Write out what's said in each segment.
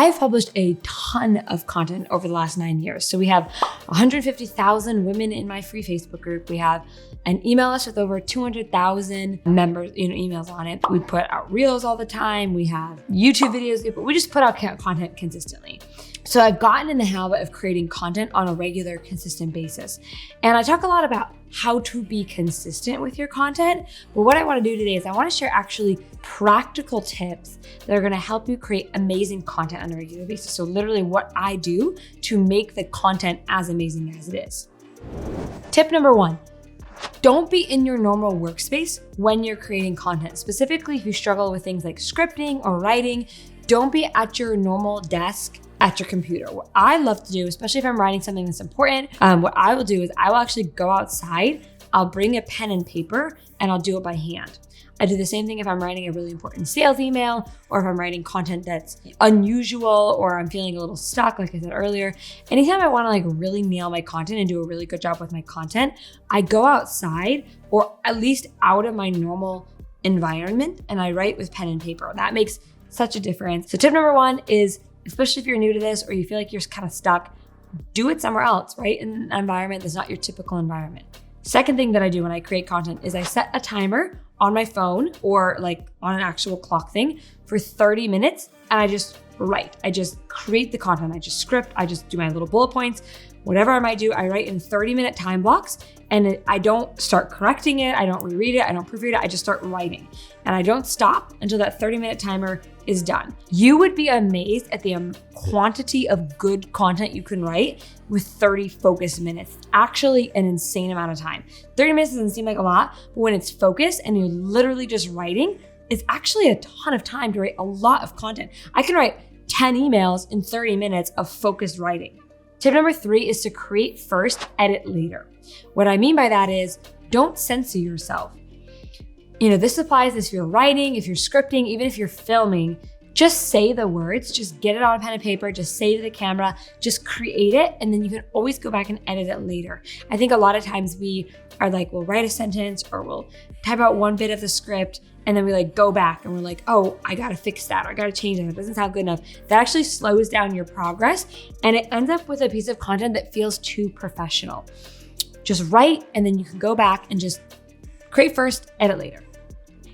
I've published a ton of content over the last 9 years. So we have 150,000 women in my free Facebook group. We have an email list with over 200,000 members, emails on it. We put out reels all the time. We have YouTube videos, but we just put out content consistently. So I've gotten in the habit of creating content on a regular, consistent basis. And I talk a lot about how to be consistent with your content. But what I want to do today is I want to share actually practical tips that are going to help you create amazing content on a regular basis. So literally what I do to make the content as amazing as it is. Tip number 1, don't be in your normal workspace when you're creating content. Specifically, if you struggle with things like scripting or writing, don't be at your normal desk at your computer. What I love to do, especially if I'm writing something that's important, what I will do is I will actually go outside, I'll bring a pen and paper, and I'll do it by hand. I do the same thing if I'm writing a really important sales email, or if I'm writing content that's unusual, or I'm feeling a little stuck, like I said earlier. Anytime I want to really nail my content and do a really good job with my content, I go outside, or at least out of my normal environment, and I write with pen and paper. That makes such a difference. So tip number 1 is, especially if you're new to this or you feel like you're kind of stuck, do it somewhere else, right? In an environment that's not your typical environment. Second thing that I do when I create content is I set a timer on my phone or on an actual clock thing for 30 minutes, and I just write. I just create the content. I just script. I just do my little bullet points. Whatever I might do, I write in 30-minute time blocks, and I don't start correcting it. I don't reread it. I don't proofread it. I just start writing, and I don't stop until that 30-minute timer is done. You would be amazed at the quantity of good content you can write with 30 focused minutes. Actually, an insane amount of time. 30 minutes doesn't seem like a lot, but when it's focused and you're literally just writing, it's actually a ton of time to write a lot of content. I can write 10 emails in 30 minutes of focused writing. Tip number 3 is to create first, edit later. What I mean by that is don't censor yourself. This applies if you're writing, if you're scripting, even if you're filming. Just say the words, just get it on a pen and paper, just say to the camera, just create it, and then you can always go back and edit it later. I think a lot of times we are we'll write a sentence or we'll type out one bit of the script, and then we go back and we're like, oh, I gotta fix that, or I gotta change that, it doesn't sound good enough. That actually slows down your progress, and it ends up with a piece of content that feels too professional. Just write, and then you can go back and just create first, edit later.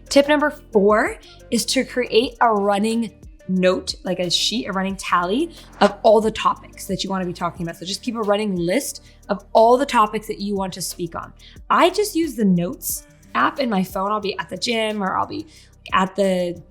Tip number 4 is to create a running note, like a sheet, a running tally of all the topics that you want to be talking about. So just keep a running list of all the topics that you want to speak on. I just use the notes app in my phone. I'll be at the gym, or I'll be at the,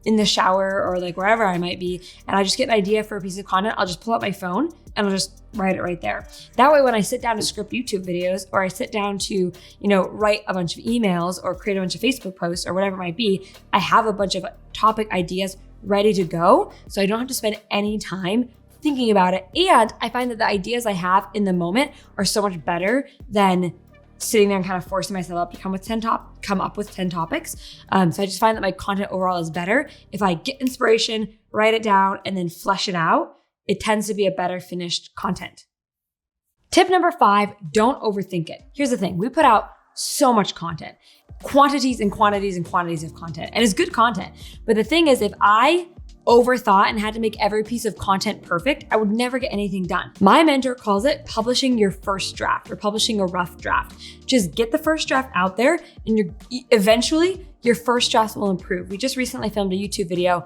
in the shower, or wherever I might be, and I just get an idea for a piece of content. I'll just pull up my phone and I'll just write it right there. That way, when I sit down to script YouTube videos, or I sit down to, write a bunch of emails or create a bunch of Facebook posts or whatever it might be, I have a bunch of topic ideas ready to go. So I don't have to spend any time thinking about it. And I find that the ideas I have in the moment are so much better than sitting there and kind of forcing myself up to come up with 10 topics. So I just find that my content overall is better. If I get inspiration, write it down, and then flesh it out, it tends to be a better finished content. Tip number 5, don't overthink it. Here's the thing. We put out so much content, quantities and quantities and quantities of content, and it's good content. But the thing is, if I overthought and had to make every piece of content perfect, I would never get anything done. My mentor calls it publishing your first draft, or publishing a rough draft. Just get the first draft out there, and eventually your first draft will improve. We just recently filmed a YouTube video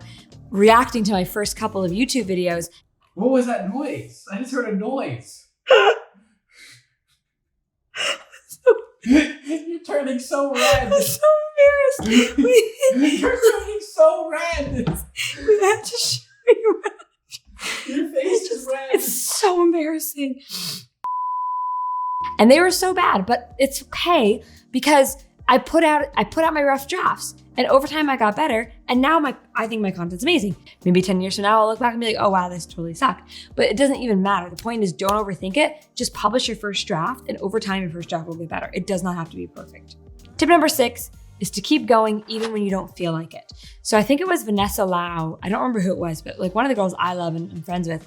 reacting to my first couple of YouTube videos. What was that noise? I just heard a noise. You're turning so red. I'm so embarrassed. You're turning so red. We have to show you. Your face is red. It's so embarrassing. And they were so bad, but it's okay because I put out my rough drafts, and over time I got better, and now I think my content's amazing. Maybe 10 years from now I'll look back and be like, oh wow, this totally sucked. But it doesn't even matter. The point is, don't overthink it. Just publish your first draft, and over time your first draft will get better. It does not have to be perfect. Tip number 6 is to keep going even when you don't feel like it. So I think it was Vanessa Lau, I don't remember who it was, but one of the girls I love and I'm friends with,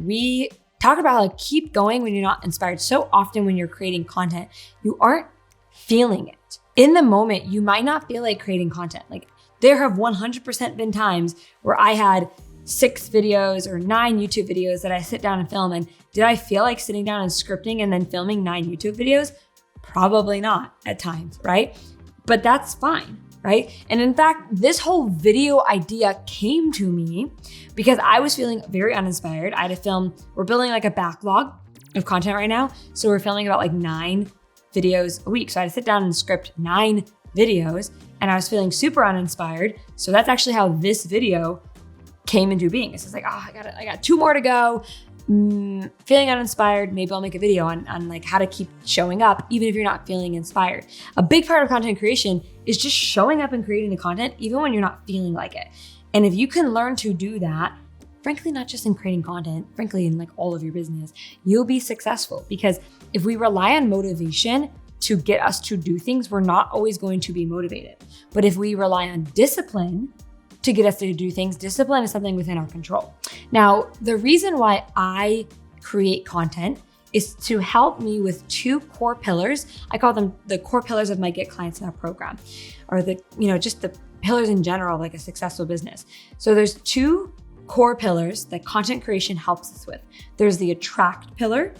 we talk about keep going when you're not inspired. So often when you're creating content, you aren't feeling it. In the moment, you might not feel like creating content. There have 100% been times where I had 6 videos or 9 YouTube videos that I sit down and film. And did I feel like sitting down and scripting and then filming 9 YouTube videos? Probably not at times, right? But that's fine, right? And in fact, this whole video idea came to me because I was feeling very uninspired. I had to film, we're building like a backlog of content right now. So we're filming about like 9 videos a week. So I had to sit down and script 9 videos and I was feeling super uninspired. So that's actually how this video came into being. It's just like, oh, I got 2 more to go. Feeling uninspired, maybe I'll make a video on like how to keep showing up even if you're not feeling inspired. A big part of content creation is just showing up and creating the content even when you're not feeling like it. And if you can learn to do that, frankly, not just in creating content, frankly, in like all of your business, you'll be successful. Because if we rely on motivation to get us to do things, we're not always going to be motivated. But if we rely on discipline to get us to do things, discipline is something within our control. Now, the reason why I create content is to help me with 2 core pillars. I call them the core pillars of my Get Clients Now program, or just the pillars in general, like a successful business. So there's 2 core pillars that content creation helps us with. There's the attract pillar,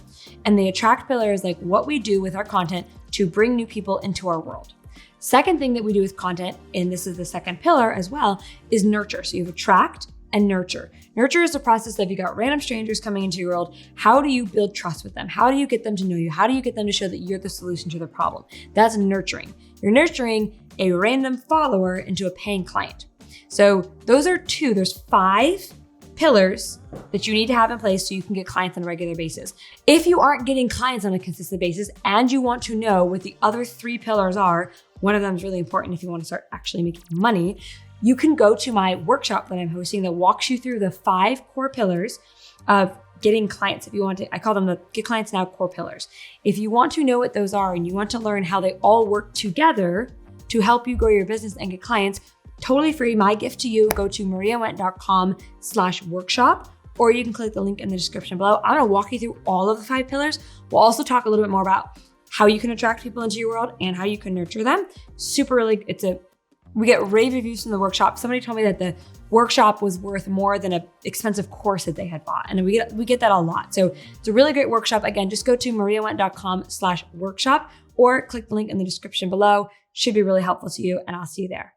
and the attract pillar is like what we do with our content to bring new people into our world. Second thing that we do with content, and this is the second pillar as well, is nurture. So you have attract and nurture. Nurture is the process of you got random strangers coming into your world. How do you build trust with them? How do you get them to know you? How do you get them to show that you're the solution to their problem? That's nurturing. You're nurturing a random follower into a paying client. So those are 2, there's 5 pillars that you need to have in place so you can get clients on a regular basis. If you aren't getting clients on a consistent basis and you want to know what the other 3 pillars are, one of them is really important if you want to start actually making money, you can go to my workshop that I'm hosting that walks you through the 5 core pillars of getting clients. If you want to, I call them the Get Clients Now core pillars. If you want to know what those are and you want to learn how they all work together to help you grow your business and get clients, totally free. My gift to you, go to mariawendt.com/workshop, or you can click the link in the description below. I'm gonna walk you through all of the 5 pillars. We'll also talk a little bit more about how you can attract people into your world and how you can nurture them. We get rave reviews from the workshop. Somebody told me that the workshop was worth more than an expensive course that they had bought. And we get that a lot. So it's a really great workshop. Again, just go to mariawendt.com/workshop or click the link in the description below. Should be really helpful to you, and I'll see you there.